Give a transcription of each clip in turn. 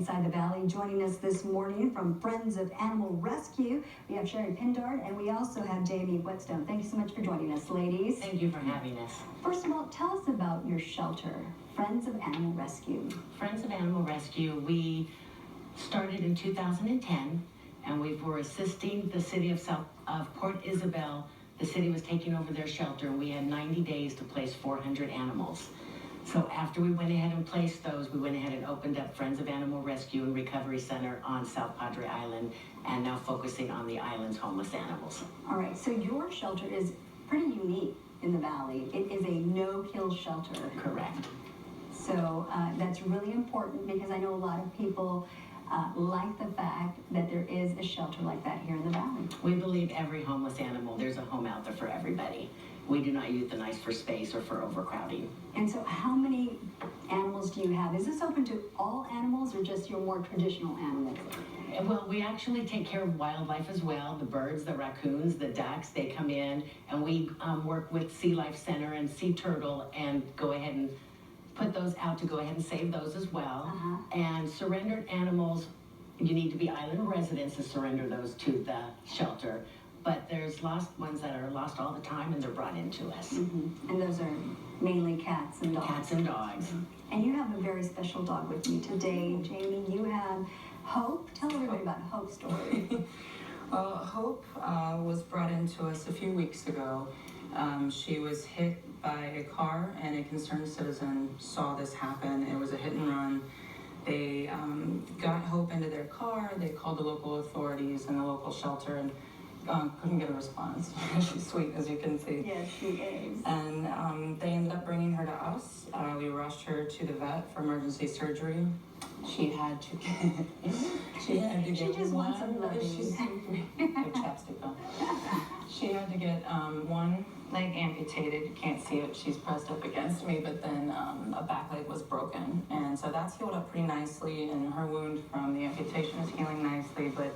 Inside the Valley. Joining us this morning from Friends of Animal Rescue, we have Sherry Pindart and we also have Jamie Whetstone. Thank you so much for joining us, ladies. Thank you for having us. First of all, tell us about your shelter, Friends of Animal Rescue. Friends of Animal Rescue, we started in 2010 and we were assisting the city of Port Isabel. The city was taking over their shelter and we had 90 days to place 400 animals. So after we went ahead and placed those, we went ahead and opened up Friends of Animal Rescue and Recovery Center on South Padre Island, and now focusing on the island's homeless animals. All right, so your shelter is pretty unique in the Valley. It is a no-kill shelter. Correct. So that's really important because I know a lot of people like the fact that there is a shelter like that here in the Valley. We believe every homeless animal, there's a home out there for everybody. We do not euthanize for space or for overcrowding. And so how many animals do you have? Is this open to all animals or just your more traditional animals? Well, we actually take care of wildlife as well. The birds, the raccoons, the ducks, they come in, and we work with Sea Life Center and Sea Turtle and go ahead and put those out to go ahead and save those as well. And surrendered animals, you need to be island residents to surrender those to the shelter. But there's lost ones that are lost all the time and they're brought into us. And those are mainly cats and dogs. Cats and dogs. And you have a very special dog with you today, Jamie. You have Hope. Tell everybody about Hope's story. Hope was brought into us a few weeks ago. She was hit by a car and a concerned citizen saw this happen. It was a hit and run. They got Hope into their car. They called the local authorities and the local shelter and couldn't get a response. She's sweet, as you can see. Yes, she is. And they ended up bringing her to us. We rushed her to the vet for emergency surgery. She had to get. She just wants some loving. Chapstick on. She had to get one leg amputated. You can't see it. She's pressed up against me, but then a back leg was broken, and so that's healed up pretty nicely. And her wound from the amputation is healing nicely, but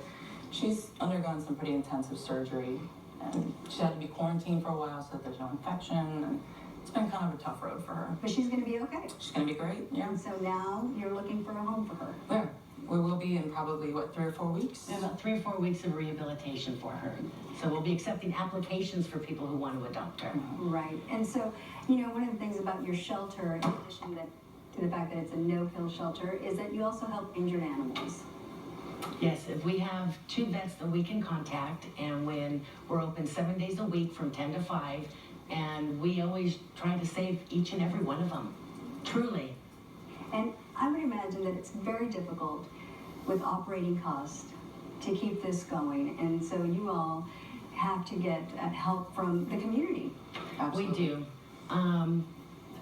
she's undergone some pretty intensive surgery, and she had to be quarantined for a while so that there's no infection, and it's been kind of a tough road for her. But she's going to be okay. She's going to be great, yeah. And so now you're looking for a home for her. Yeah, we will be in probably, 3 or 4 weeks? About 3 or 4 weeks of rehabilitation for her. So we'll be accepting applications for people who want to adopt her. Right, and so, one of the things about your shelter, in addition to the fact that it's a no-kill shelter, is that you also help injured animals. Yes, if we have 2 vets that we can contact, and when we're open 7 days a week from 10 to 5, and we always try to save each and every one of them, truly. And I would imagine that it's very difficult with operating costs to keep this going, and so you all have to get help from the community. Absolutely. We do.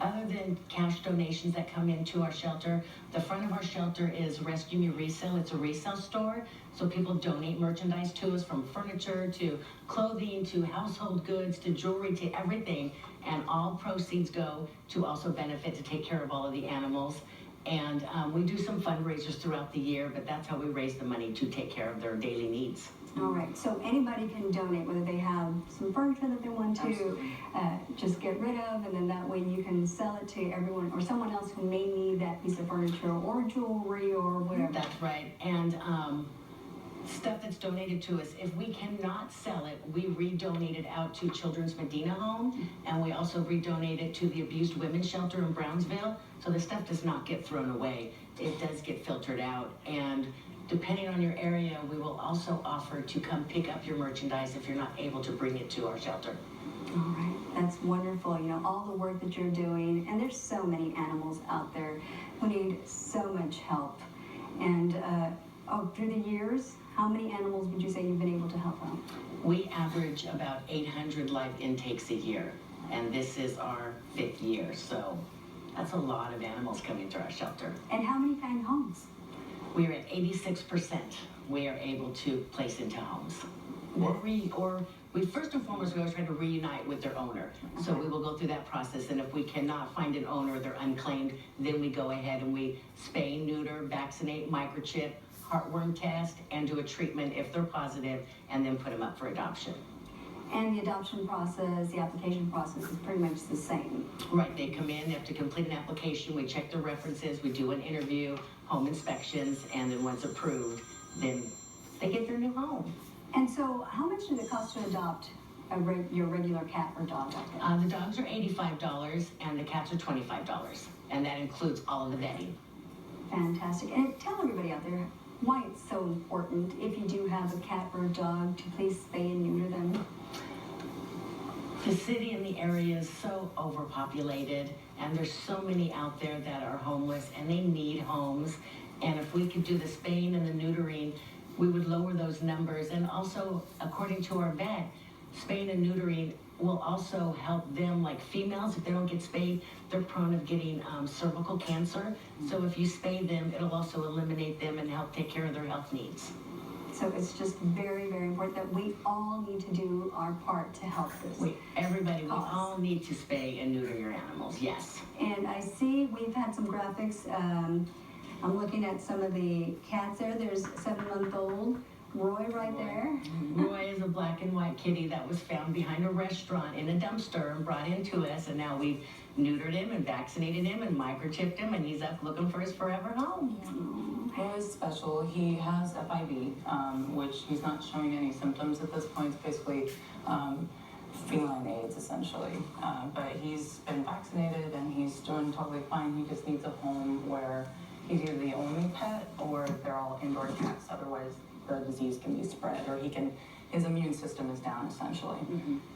Other than cash donations that come into our shelter, the front of our shelter is Rescue Me Resale. It's a resale store, so people donate merchandise to us, from furniture to clothing to household goods to jewelry to everything, and all proceeds go to also benefit to take care of all of the animals. And we do some fundraisers throughout the year, but that's how we raise the money to take care of their daily needs. All right, so anybody can donate, whether they have some furniture that they want to just get rid of, and then that way you can sell it to everyone or someone else who may need that piece of furniture or jewelry or whatever. That's right. And stuff that's donated to us, if we cannot sell it, we redonate it out to Children's Medina Home, and we also redonate it to the Abused Women's Shelter in Brownsville. So the stuff does not get thrown away. It does get filtered out. And depending on your area, we will also offer to come pick up your merchandise if you're not able to bring it to our shelter. All right, that's wonderful. All the work that you're doing, and there's so many animals out there who need so much help. And through the years, how many animals would you say you've been able to help out? We average about 800 live intakes a year, and this is our 5th year, so that's a lot of animals coming to our shelter. And how many find homes? We are at 86%. We are able to place into homes. Or we first and foremost, we always try to reunite with their owner. So we will go through that process, and if we cannot find an owner, they're unclaimed, then we go ahead and we spay, neuter, vaccinate, microchip, heartworm test, and do a treatment if they're positive, and then put them up for adoption. And the adoption process, the application process is pretty much the same. Right, they come in, they have to complete an application, we check their references, we do an interview, home inspections, and then once approved, then they get their new home. And so how much does it cost to adopt your regular cat or dog out there? The dogs are $85 and the cats are $25, and that includes all of the vetting. Fantastic. And tell everybody out there why it's so important, if you do have a cat or a dog, to please spay and neuter them. The city and the area is so overpopulated, and there's so many out there that are homeless and they need homes. And if we could do the spaying and the neutering, we would lower those numbers. And also, according to our vet, spaying and neutering will also help them, like females, if they don't get spayed, they're prone of getting cervical cancer. So if you spay them, it'll also eliminate them and help take care of their health needs. So it's just very, very important that we all need to do our part to help this. Everybody, we all need to spay and neuter your animals, yes. And I see we've had some graphics. I'm looking at some of the cats there. There's a 7-month-old Roy right there. Roy is a black and white kitty that was found behind a restaurant in a dumpster and brought into us, and now we've neutered him and vaccinated him and microchipped him, and he's up looking for his forever home. Roy's special. He has FIV, which he's not showing any symptoms at this point. It's basically feline AIDS, essentially. But he's been vaccinated and he's doing totally fine. He just needs a home where he's either the only pet or they're all indoor cats. Otherwise, the disease can be spread, or his immune system is down, essentially.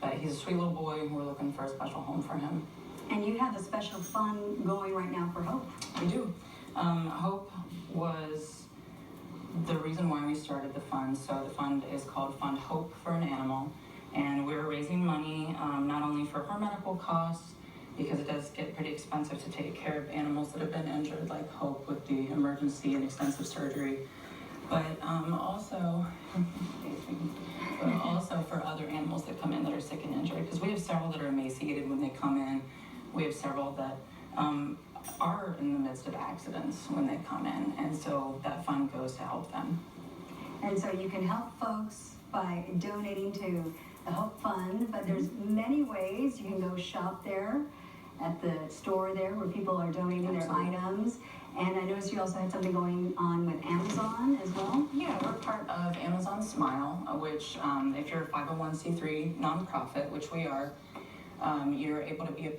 But he's a sweet little boy. We're looking for a special home for him. And you have a special fund going right now for Hope. We do. Hope was the reason why we started the fund. So the fund is called Fund Hope for an Animal, and we're raising money not only for her medical costs, because it does get pretty expensive to take care of animals that have been injured, like Hope with the emergency and extensive surgery, but also for other animals that come in that are sick and injured, because we have several that are emaciated when they come in. We have several that are in the midst of accidents when they come in, and so that fund goes to help them. And so you can help folks by donating to the Hope Fund, but there's many ways. You can go shop there at the store there where people are donating their items. And I noticed you also had something going on with Amazon as well. Yeah, we're part of Amazon Smile, which if you're a 501c3 nonprofit, which we are, you're able to be a